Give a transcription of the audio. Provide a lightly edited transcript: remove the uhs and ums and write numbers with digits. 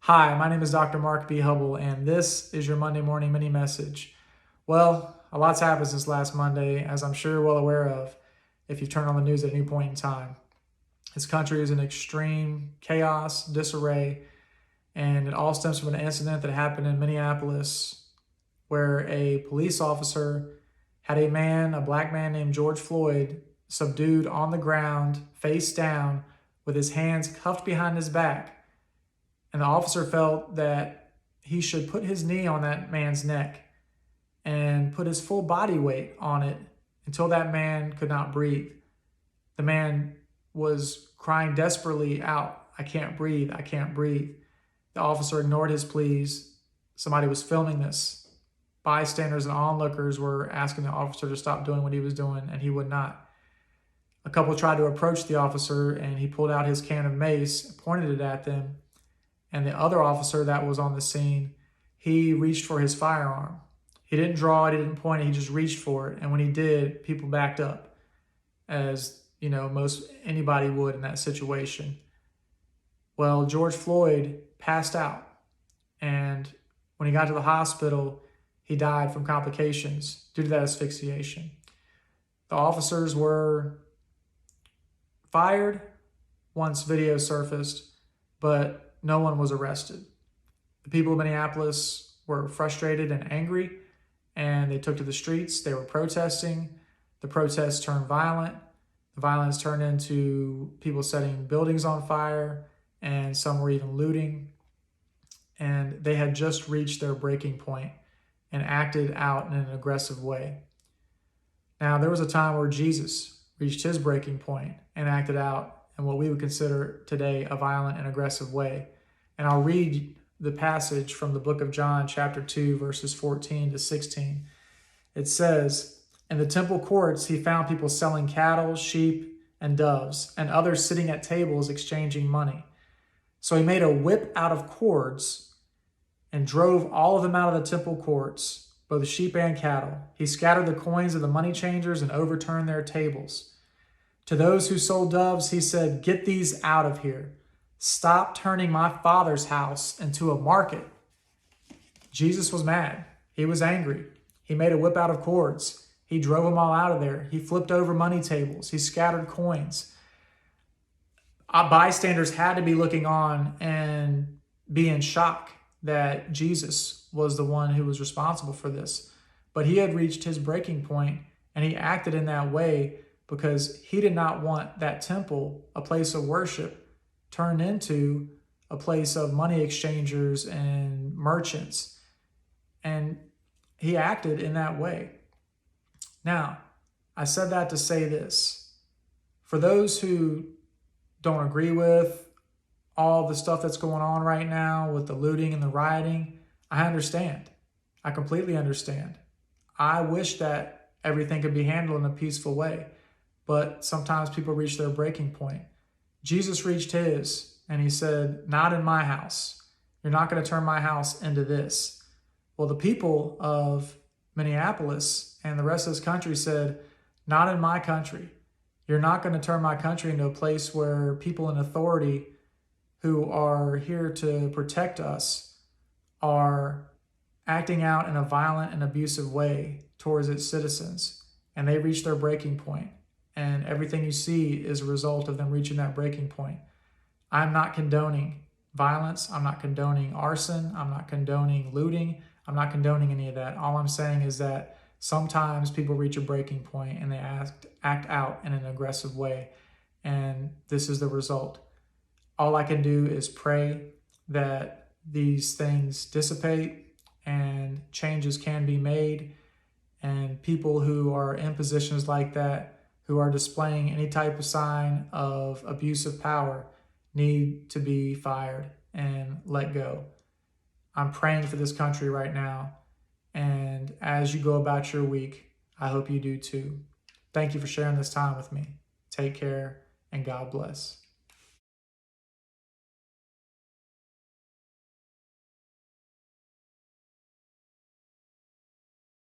Hi, my name is Dr. Mark B. Hubble, and this is your Monday morning mini message. Well, a lot's happened since last Monday, as I'm sure you're well aware of if you've turned on the news at any point in time. This country is in extreme chaos, disarray, and it all stems from an incident that happened in Minneapolis where a police officer had a black man named George Floyd, subdued on the ground, face down, with his hands cuffed behind his back. And the officer felt that he should put his knee on that man's neck and put his full body weight on it until that man could not breathe. The man was crying desperately out, "I can't breathe, I can't breathe." The officer ignored his pleas. Somebody was filming this. Bystanders and onlookers were asking the officer to stop doing what he was doing, and he would not. A couple tried to approach the officer, and he pulled out his can of mace, pointed it at them. And the other officer that was on the scene, he reached for his firearm. He didn't draw it, he didn't point it, he just reached for it. And when he did, people backed up, as most anybody would in that situation. Well, George Floyd passed out. And when he got to the hospital, he died from complications due to that asphyxiation. The officers were fired once video surfaced, but no one was arrested. The people of Minneapolis were frustrated and angry, and they took to the streets. They were protesting. The protests turned violent. The violence turned into people setting buildings on fire, and some were even looting. And they had just reached their breaking point and acted out in an aggressive way. Now, there was a time where Jesus reached his breaking point and acted out in what we would consider today a violent and aggressive way. And I'll read the passage from the book of John, chapter 2, verses 14 to 16. It says, "In the temple courts, he found people selling cattle, sheep, and doves, and others sitting at tables exchanging money. So he made a whip out of cords and drove all of them out of the temple courts, both sheep and cattle. He scattered the coins of the money changers and overturned their tables. To those who sold doves, he said, 'Get these out of here. Stop turning my Father's house into a market.'" Jesus was mad. He was angry. He made a whip out of cords. He drove them all out of there. He flipped over money tables. He scattered coins. Bystanders had to be looking on and be in shock that Jesus was the one who was responsible for this. But he had reached his breaking point, and he acted in that way because he did not want that temple, a place of worship, turned into a place of money exchangers and merchants. And he acted in that way. Now, I said that to say this. For those who don't agree with all the stuff that's going on right now with the looting and the rioting, I understand. I completely understand. I wish that everything could be handled in a peaceful way, but sometimes people reach their breaking point. Jesus reached his, and he said, "Not in my house. You're not going to turn my house into this." Well, the people of Minneapolis and the rest of this country said, "Not in my country. You're not going to turn my country into a place where people in authority who are here to protect us are acting out in a violent and abusive way towards its citizens." And they reached their breaking point. And everything you see is a result of them reaching that breaking point. I'm not condoning violence. I'm not condoning arson. I'm not condoning looting. I'm not condoning any of that. All I'm saying is that sometimes people reach a breaking point and they act out in an aggressive way. And this is the result. All I can do is pray that these things dissipate and changes can be made. And people who are in positions like that, who are displaying any type of sign of abuse of power, need to be fired and let go. I'm praying for this country right now. And as you go about your week, I hope you do too. Thank you for sharing this time with me. Take care and God bless.